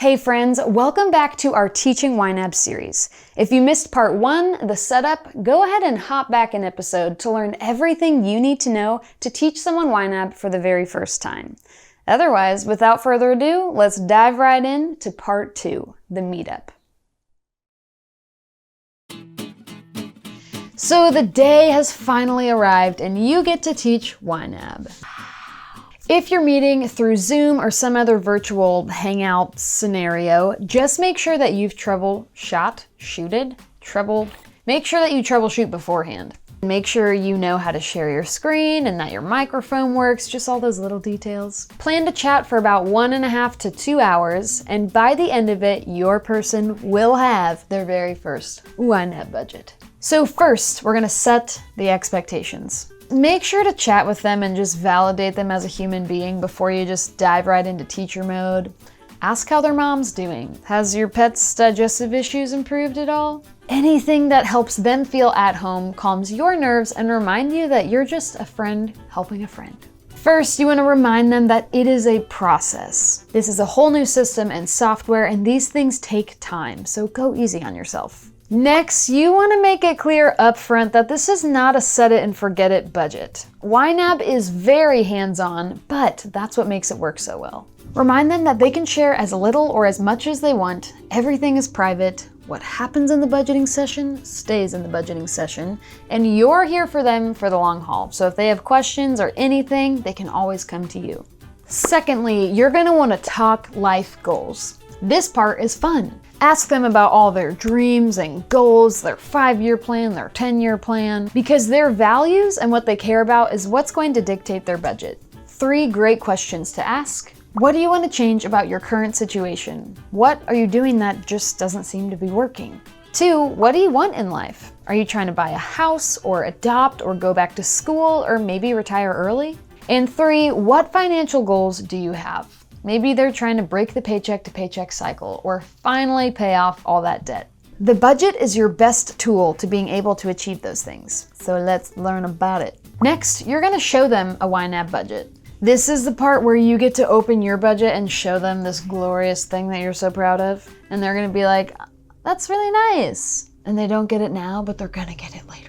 Hey friends, welcome back to our Teaching YNAB series. If you missed part 1, the setup, go ahead and hop back an episode to learn everything you need to know to teach someone YNAB for the very first time. Otherwise, without further ado, let's dive right in to part 2, the meetup. So the day has finally arrived and you get to teach YNAB. If you're meeting through Zoom or some other virtual hangout scenario, just make sure that you've make sure that you troubleshoot beforehand. Make sure you know how to share your screen and that your microphone works, just all those little details. Plan to chat for about 1.5 to 2 hours, and by the end of it, your person will have their very first YNAB budget. So first, we're gonna set the expectations. Make sure to chat with them and just validate them as a human being before you just dive right into teacher mode. Ask how their mom's doing. Has your pet's digestive issues improved at all? Anything that helps them feel at home, calms your nerves, and remind you that you're just a friend helping a friend. First, you want to remind them that it is a process. This is a whole new system and software, and these things take time, so go easy on yourself. Next, you want to make it clear up front that this is not a set it and forget it budget. YNAB is very hands-on, but that's what makes it work so well. Remind them that they can share as little or as much as they want. Everything is private. What happens in the budgeting session stays in the budgeting session, and you're here for them for the long haul. So if they have questions or anything, they can always come to you. Secondly, you're going to want to talk life goals. This part is fun. Ask them about all their dreams and goals, their 5-year plan, their 10-year plan, because their values and what they care about is what's going to dictate their budget. 3 great questions to ask. What do you want to change about your current situation? What are you doing that just doesn't seem to be working? 2, what do you want in life? Are you trying to buy a house or adopt or go back to school or maybe retire early? And 3, what financial goals do you have? Maybe they're trying to break the paycheck to paycheck cycle or finally pay off all that debt. The budget is your best tool to being able to achieve those things. So let's learn about it. Next, you're going to show them a YNAB budget. This is the part where you get to open your budget and show them this glorious thing that you're so proud of. And they're going to be like, that's really nice. And they don't get it now, but they're going to get it later.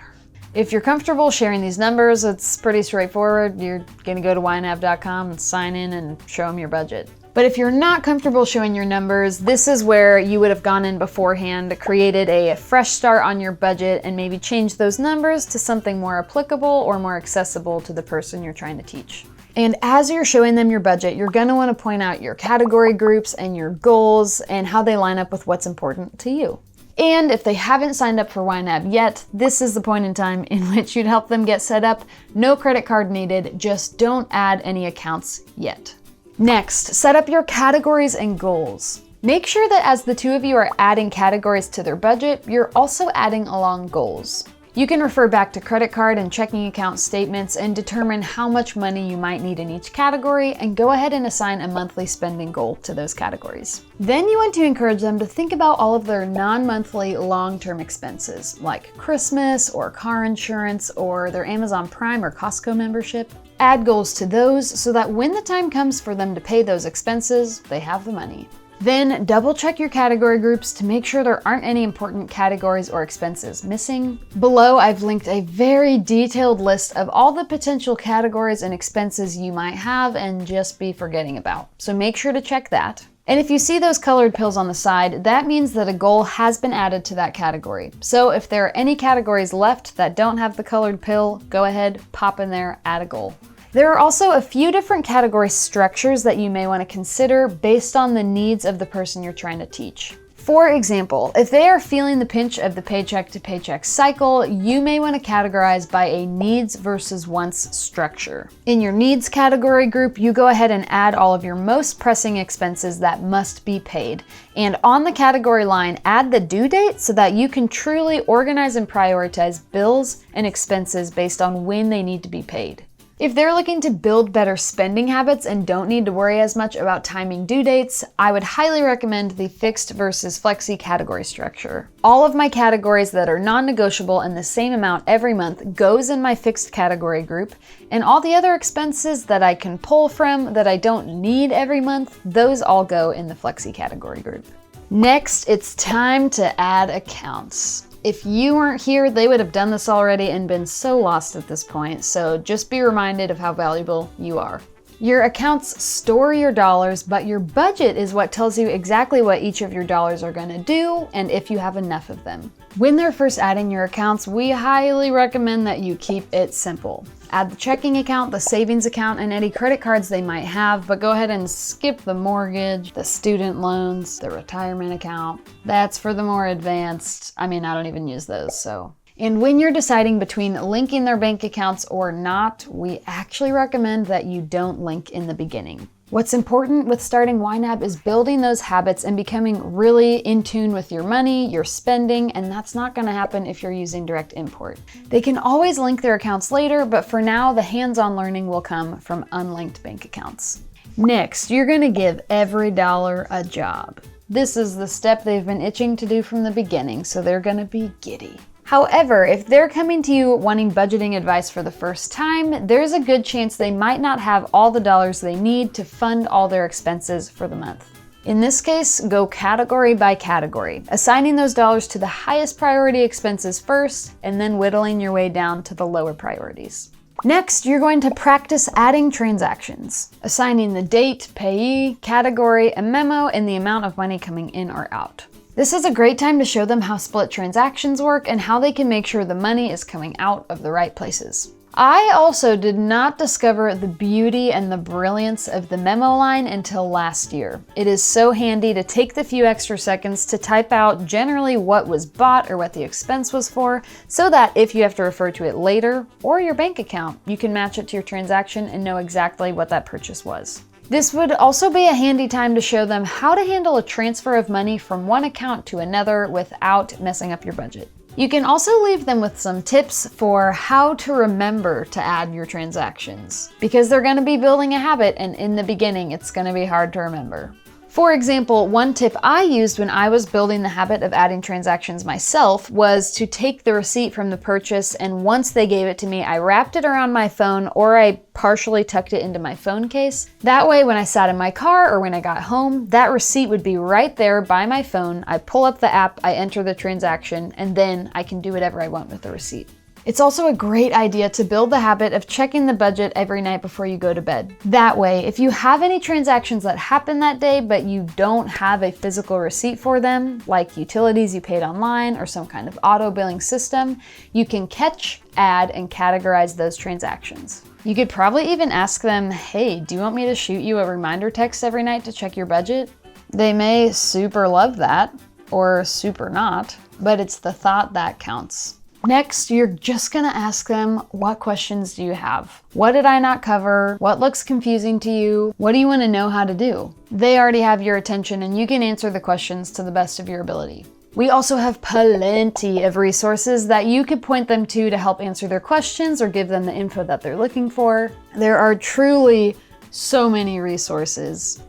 If you're comfortable sharing these numbers, it's pretty straightforward. You're going to go to ynab.com and sign in and show them your budget. But if you're not comfortable showing your numbers, this is where you would have gone in beforehand, created a fresh start on your budget, and maybe changed those numbers to something more applicable or more accessible to the person you're trying to teach. And as you're showing them your budget, you're going to want to point out your category groups and your goals and how they line up with what's important to you. And if they haven't signed up for YNAB yet, this is the point in time in which you'd help them get set up. No credit card needed, just don't add any accounts yet. Next, set up your categories and goals. Make sure that as the two of you are adding categories to their budget, you're also adding along goals. You can refer back to credit card and checking account statements and determine how much money you might need in each category and go ahead and assign a monthly spending goal to those categories. Then you want to encourage them to think about all of their non-monthly long-term expenses like Christmas or car insurance or their Amazon Prime or Costco membership. Add goals to those so that when the time comes for them to pay those expenses, they have the money. Then double check your category groups to make sure there aren't any important categories or expenses missing. Below, I've linked a very detailed list of all the potential categories and expenses you might have and just be forgetting about. So make sure to check that. And if you see those colored pills on the side, that means that a goal has been added to that category. So if there are any categories left that don't have the colored pill, go ahead, pop in there, add a goal. There are also a few different category structures that you may want to consider based on the needs of the person you're trying to teach. For example, if they are feeling the pinch of the paycheck to paycheck cycle, you may want to categorize by a needs versus wants structure. In your needs category group, you go ahead and add all of your most pressing expenses that must be paid. And on the category line, add the due date so that you can truly organize and prioritize bills and expenses based on when they need to be paid. If they're looking to build better spending habits and don't need to worry as much about timing due dates, I would highly recommend the fixed versus flexi category structure. All of my categories that are non-negotiable and the same amount every month goes in my fixed category group, and all the other expenses that I can pull from that I don't need every month, those all go in the flexi category group. Next, it's time to add accounts. If you weren't here, they would have done this already and been so lost at this point, so just be reminded of how valuable you are. Your accounts store your dollars, but your budget is what tells you exactly what each of your dollars are going to do and if you have enough of them. When they're first adding your accounts, we highly recommend that you keep it simple. Add the checking account, the savings account, and any credit cards they might have, but go ahead and skip the mortgage, the student loans, the retirement account. That's for the more advanced. I don't even use those, so. And when you're deciding between linking their bank accounts or not, we actually recommend that you don't link in the beginning. What's important with starting YNAB is building those habits and becoming really in tune with your money, your spending, and that's not going to happen if you're using direct import. They can always link their accounts later, but for now, the hands-on learning will come from unlinked bank accounts. Next, you're going to give every dollar a job. This is the step they've been itching to do from the beginning, so they're going to be giddy. However, if they're coming to you wanting budgeting advice for the first time, there's a good chance they might not have all the dollars they need to fund all their expenses for the month. In this case, go category by category, assigning those dollars to the highest priority expenses first, and then whittling your way down to the lower priorities. Next, you're going to practice adding transactions, assigning the date, payee, category, a memo, and the amount of money coming in or out. This is a great time to show them how split transactions work and how they can make sure the money is coming out of the right places. I also did not discover the beauty and the brilliance of the memo line until last year. It is so handy to take the few extra seconds to type out generally what was bought or what the expense was for, so that if you have to refer to it later or your bank account, you can match it to your transaction and know exactly what that purchase was. This would also be a handy time to show them how to handle a transfer of money from one account to another without messing up your budget. You can also leave them with some tips for how to remember to add your transactions, because they're going to be building a habit, and in the beginning it's going to be hard to remember. For example, one tip I used when I was building the habit of adding transactions myself was to take the receipt from the purchase, and once they gave it to me, I wrapped it around my phone or I partially tucked it into my phone case. That way, when I sat in my car or when I got home, that receipt would be right there by my phone. I pull up the app, I enter the transaction, and then I can do whatever I want with the receipt. It's also a great idea to build the habit of checking the budget every night before you go to bed. That way, if you have any transactions that happen that day but you don't have a physical receipt for them, like utilities you paid online or some kind of auto billing system, you can catch, add, and categorize those transactions. You could probably even ask them, hey, do you want me to shoot you a reminder text every night to check your budget? They may super love that, or super not, but it's the thought that counts. Next, you're just gonna ask them, what questions do you have? What did I not cover? What looks confusing to you? What do you wanna know how to do? They already have your attention and you can answer the questions to the best of your ability. We also have plenty of resources that you could point them to help answer their questions or give them the info that they're looking for. There are truly so many resources.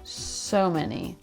So many.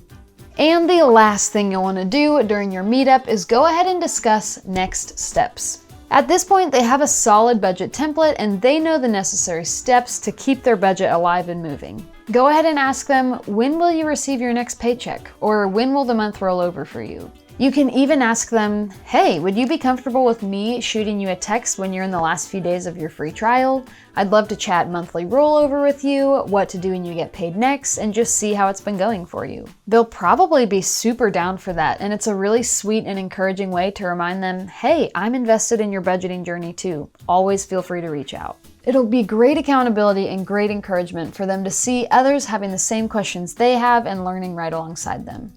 And the last thing you'll want to do during your meetup is go ahead and discuss next steps. At this point, they have a solid budget template and they know the necessary steps to keep their budget alive and moving. Go ahead and ask them, when will you receive your next paycheck? Or when will the month roll over for you? You can even ask them, hey, would you be comfortable with me shooting you a text when you're in the last few days of your free trial? I'd love to chat monthly rollover with you, what to do when you get paid next, and just see how it's been going for you. They'll probably be super down for that, and it's a really sweet and encouraging way to remind them, hey, I'm invested in your budgeting journey too. Always feel free to reach out. It'll be great accountability and great encouragement for them to see others having the same questions they have and learning right alongside them.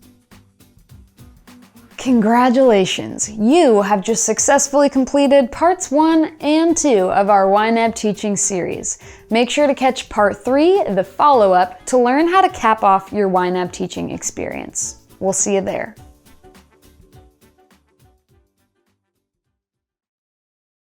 Congratulations! You have just successfully completed parts 1 and 2 of our YNAB teaching series. Make sure to catch part 3, the follow-up, to learn how to cap off your YNAB teaching experience. We'll see you there.